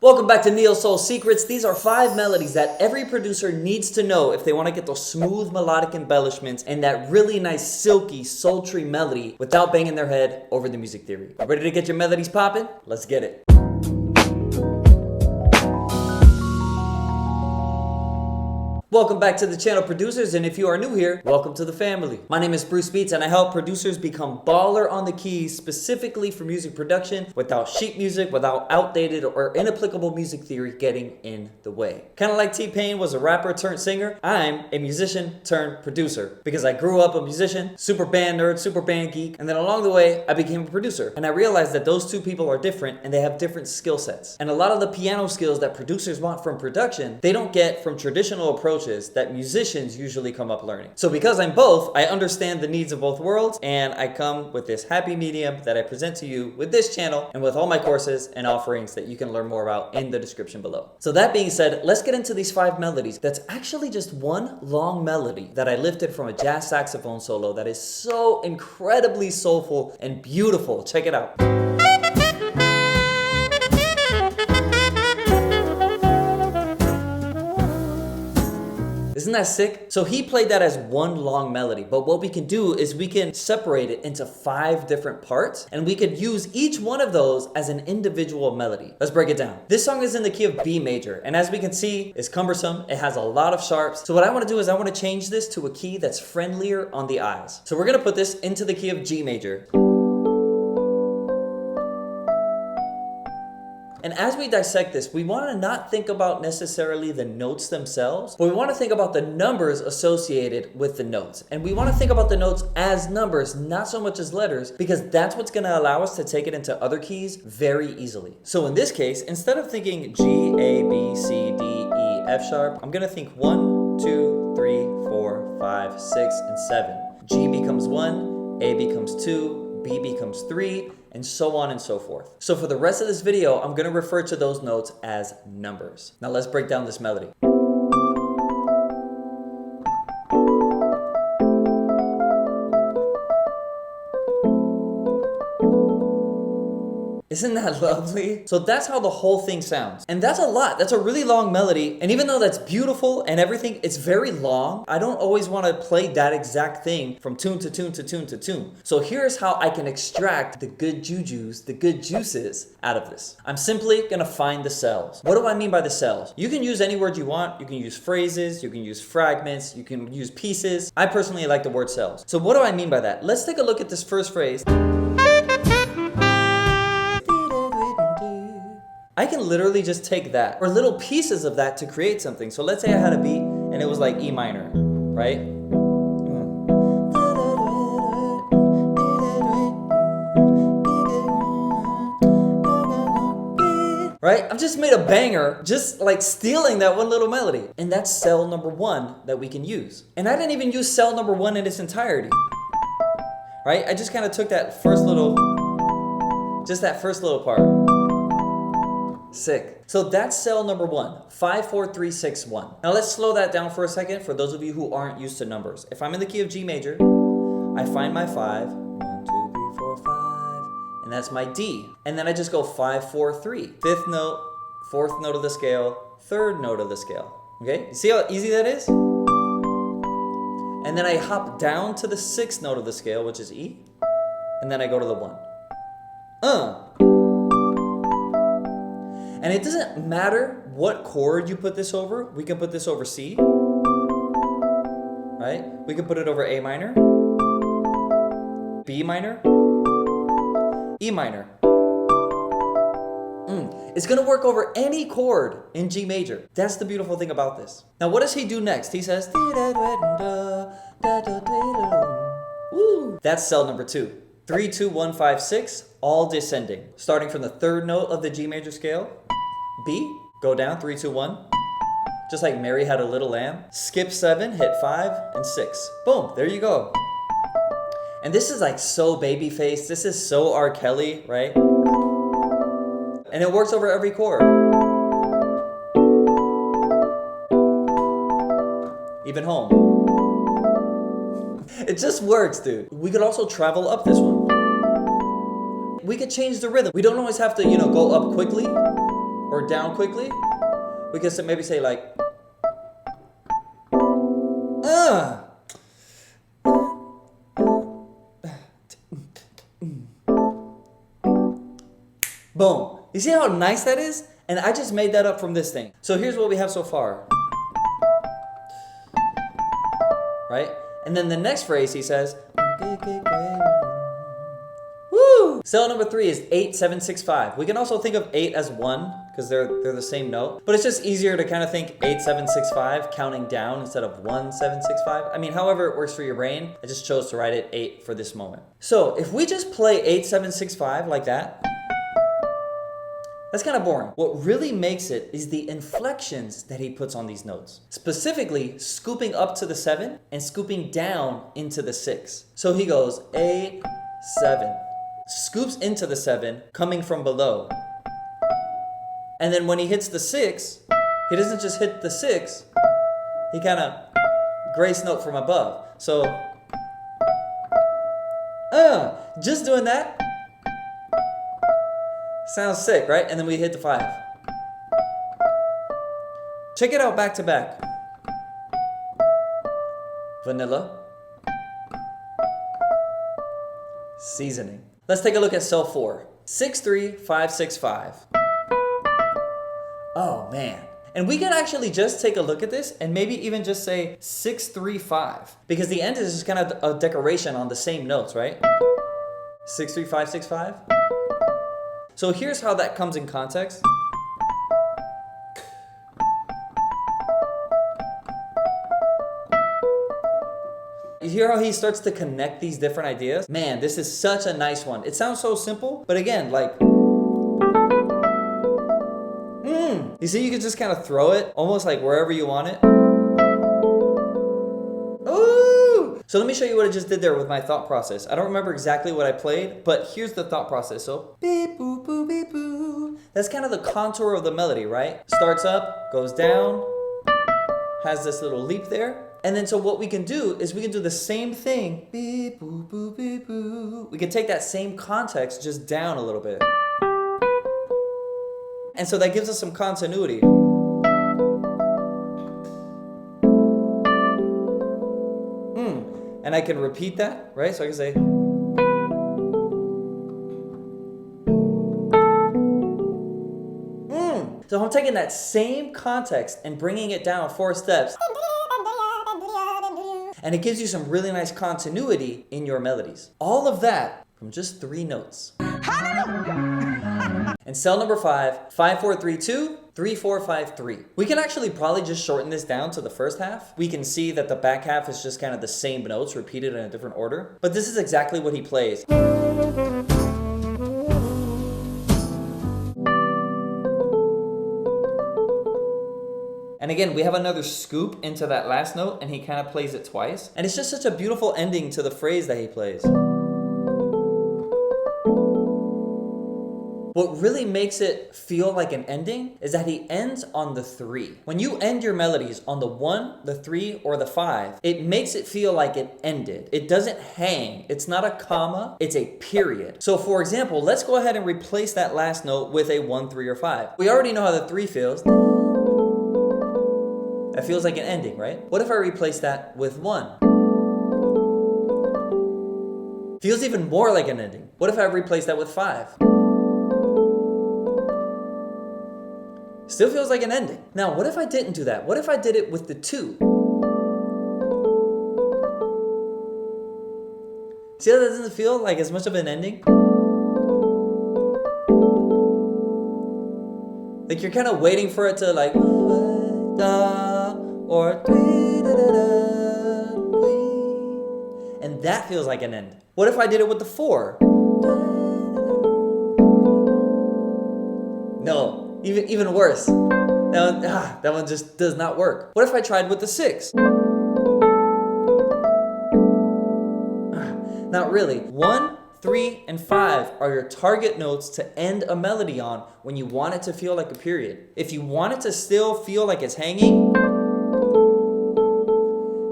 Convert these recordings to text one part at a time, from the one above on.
Welcome back to NeoSoul Secrets. These are 5 melodies that every producer needs to know if they want to get those smooth melodic embellishments and that really nice silky sultry melody without banging their head over the music theory. Ready to get your melodies popping? Let's get it. Welcome back to the channel, producers, and if you are new here, welcome to the family. My name is BruceBeats and I help producers become baller on the keys specifically for music production without sheet music, without outdated or inapplicable music theory getting in the way. Kind of like T-Pain was a rapper turned singer, I'm a musician turned producer because I grew up a musician, super band nerd, super band geek, and then along the way I became a producer. And I realized that those two people are different and they have different skill sets. And a lot of the piano skills that producers want from production, they don't get from traditional approaches that musicians usually come up learning. So because I'm both, I understand the needs of both worlds, and I come with this happy medium that I present to you with this channel and with all my courses and offerings that you can learn more about in the description below. So that being said, let's get into these 5 melodies. That's actually just one long melody that I lifted from a jazz saxophone solo that is so incredibly soulful and beautiful. Check it out. Isn't that sick? So he played that as one long melody, but what we can do is we can separate it into 5 different parts, and we could use each one of those as an individual melody. Let's break it down. This song is in the key of B major, and as we can see, it's cumbersome. It has a lot of sharps. So what I want to do is I want to change this to a key that's friendlier on the eyes. So we're going to put this into the key of G major. And as we dissect this, we want to not think about necessarily the notes themselves, but we want to think about the numbers associated with the notes. And we want to think about the notes as numbers, not so much as letters, because that's what's going to allow us to take it into other keys very easily. So in this case, instead of thinking G, A, B, C, D, E, F sharp, I'm going to think 1, 2, 3, 4, 5, 6, and 7. G becomes 1, A becomes 2, B becomes 3, and so on and so forth. So for the rest of this video, I'm going to refer to those notes as numbers. Now let's break down this melody. Isn't that lovely? So that's how the whole thing sounds. And that's a lot. That's a really long melody. And even though that's beautiful and everything, it's very long. I don't always want to play that exact thing from tune to tune to tune to tune. So here's how I can extract the good jujus, the good juices out of this. I'm simply going to find the cells. What do I mean by the cells? You can use any word you want. You can use phrases. You can use fragments. You can use pieces. I personally like the word cells. So what do I mean by that? Let's take a look at this first phrase. I can literally just take that or little pieces of that to create something. So let's say I had a beat and it was like E minor, right? Right? I've just made a banger, just like stealing that one little melody. And that's cell number 1 that we can use. And I didn't even use cell number 1 in its entirety. Right? I just kind of took that first little part. Sick. So that's cell number 1, 5, 4, 3, 6, 1. Now let's slow that down for a second for those of you who aren't used to numbers. If I'm in the key of G major, I find my 5, 1, 2, 3, 4, 5, and that's my D. And then I just go 5, 4, 3. 5th note, 4th note of the scale, 3rd note of the scale. Okay? You see how easy that is? And then I hop down to the 6th note of the scale, which is E, and then I go to the 1. And it doesn't matter what chord you put this over. We can put this over C, right? We can put it over A minor, B minor, E minor. It's gonna work over any chord in G major. That's the beautiful thing about this. Now what does he do next? He says, woo. That's cell number 2. 3, 2, 1, 5, 6, all descending. Starting from the 3rd note of the G major scale, B, go down, 3, 2, 1. Just like Mary had a little lamb. Skip 7, hit 5, and 6. Boom, there you go. And this is like so babyface. This is so R. Kelly, right? And it works over every chord. Even home. It just works, dude. We could also travel up this one. We could change the rhythm. We don't always have to, go up quickly. or down quickly, we can maybe say like, boom. You see how nice that is? And I just made that up from this thing. So here's what we have so far. Right? And then the next phrase he says, woo! Cell number 3 is 8-7-6-5. We can also think of 8 as 1 because they're the same note. But it's just easier to kind of think 8-7-6-5 counting down instead of 1-7-6-5. I mean, however it works for your brain, I just chose to write it 8 for this moment. So if we just play 8-7-6-5 like that, that's kind of boring. What really makes it is the inflections that he puts on these notes. Specifically, scooping up to the 7 and scooping down into the 6. So he goes A, 7. Scoops into the 7, coming from below. And then when he hits the 6, he doesn't just hit the 6, he kind of grace note from above. So, just doing that sounds sick, right? And then we hit the 5. Check it out back to back. Vanilla. Seasoning. Let's take a look at cell 4. 6-3-5-6-5. Oh man. And we can actually just take a look at this and maybe even just say 6-3-5. Because the end is just kind of a decoration on the same notes, right? 6-3-5-6-5. So here's how that comes in context. You hear how he starts to connect these different ideas? Man, this is such a nice one. It sounds so simple, but again, like, you see, you can just kind of throw it almost like wherever you want it. Ooh! So let me show you what I just did there with my thought process. I don't remember exactly what I played, but here's the thought process. So, beep, boop, boop, beep, boo. That's kind of the contour of the melody, right? Starts up, goes down, has this little leap there. And then so what we can do is we can do the same thing. Beep, boop, boop, beep, boo. We can take that same context just down a little bit. And so that gives us some continuity. And I can repeat that, right? So I can say, So I'm taking that same context and bringing it down 4 steps. And it gives you some really nice continuity in your melodies. All of that from just 3 notes. And cell number 5, 5-4-3-2, 3-4-5-3. We can actually probably just shorten this down to the first half. We can see that the back half is just kind of the same notes repeated in a different order. But this is exactly what he plays. And again, we have another scoop into that last note, and he kind of plays it twice. And it's just such a beautiful ending to the phrase that he plays. What really makes it feel like an ending is that he ends on the 3. When you end your melodies on the 1, the 3, or the 5, it makes it feel like it ended. It doesn't hang. It's not a comma, it's a period. So for example, let's go ahead and replace that last note with a 1, 3, or 5. We already know how the 3 feels. That feels like an ending, right? What if I replace that with 1? Feels even more like an ending. What if I replace that with 5? Still feels like an ending. Now, what if I didn't do that? What if I did it with the 2? See how that doesn't feel like as much of an ending? Like you're kind of waiting for it to like, or and that feels like an end. What if I did it with the 4? No. Even worse. That one just does not work. What if I tried with the 6? Not really. 1, 3, and 5 are your target notes to end a melody on when you want it to feel like a period. If you want it to still feel like it's hanging,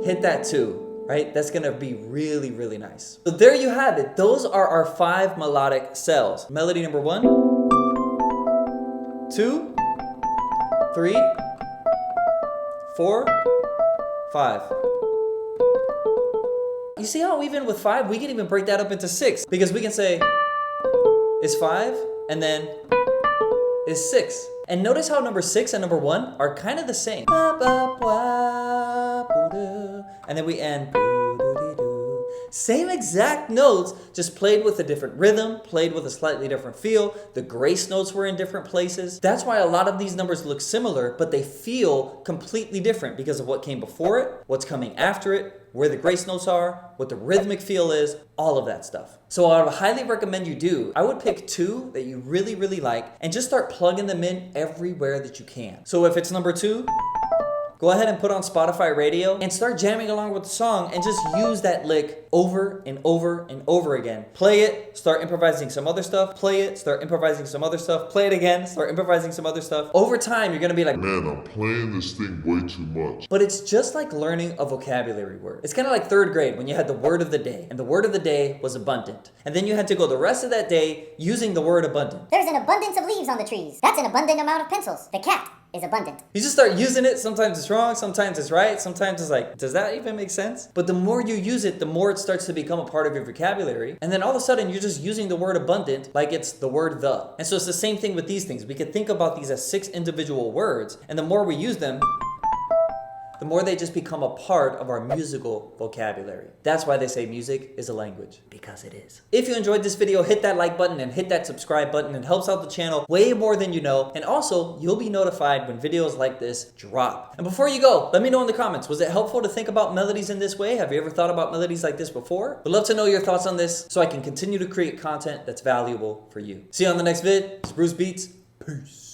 hit that 2, right? That's gonna be really, really nice. So there you have it. Those are our 5 melodic cells. Melody number 1, 2, 3, 4, 5. You see how even with 5, we can even break that up into 6, because we can say is 5 and then is 6. And notice how number 6 and number 1 are kind of the same. And then we end. Same exact notes, just played with a different rhythm, played with a slightly different feel. The grace notes were in different places. That's why a lot of these numbers look similar, but they feel completely different because of what came before it, what's coming after it, where the grace notes are, what the rhythmic feel is, all of that stuff. So what I would highly recommend you do, I would pick 2 that you really, really like and just start plugging them in everywhere that you can. So if it's number 2, go ahead and put on Spotify radio and start jamming along with the song and just use that lick over and over and over again. Play it, start improvising some other stuff, play it, start improvising some other stuff, play it again, start improvising some other stuff. Over time, you're gonna be like, man, I'm playing this thing way too much. But it's just like learning a vocabulary word. It's kind of like 3rd grade when you had the word of the day, and the word of the day was abundant. And then you had to go the rest of that day using the word abundant. There's an abundance of leaves on the trees. That's an abundant amount of pencils. The cat is abundant. You just start using it. Sometimes it's wrong, sometimes it's right, sometimes it's like, does that even make sense? But the more you use it, the more it starts to become a part of your vocabulary. And then all of a sudden, you're just using the word abundant like it's the word the. And so it's the same thing with these things. We could think about these as 6 individual words, and the more we use them, the more they just become a part of our musical vocabulary. That's why they say music is a language, because it is. If you enjoyed this video, hit that like button and hit that subscribe button. It helps out the channel way more than you know. And also, you'll be notified when videos like this drop. And before you go, let me know in the comments, was it helpful to think about melodies in this way? Have you ever thought about melodies like this before? Would love to know your thoughts on this so I can continue to create content that's valuable for you. See you on the next vid. It's Bruce Beats. Peace.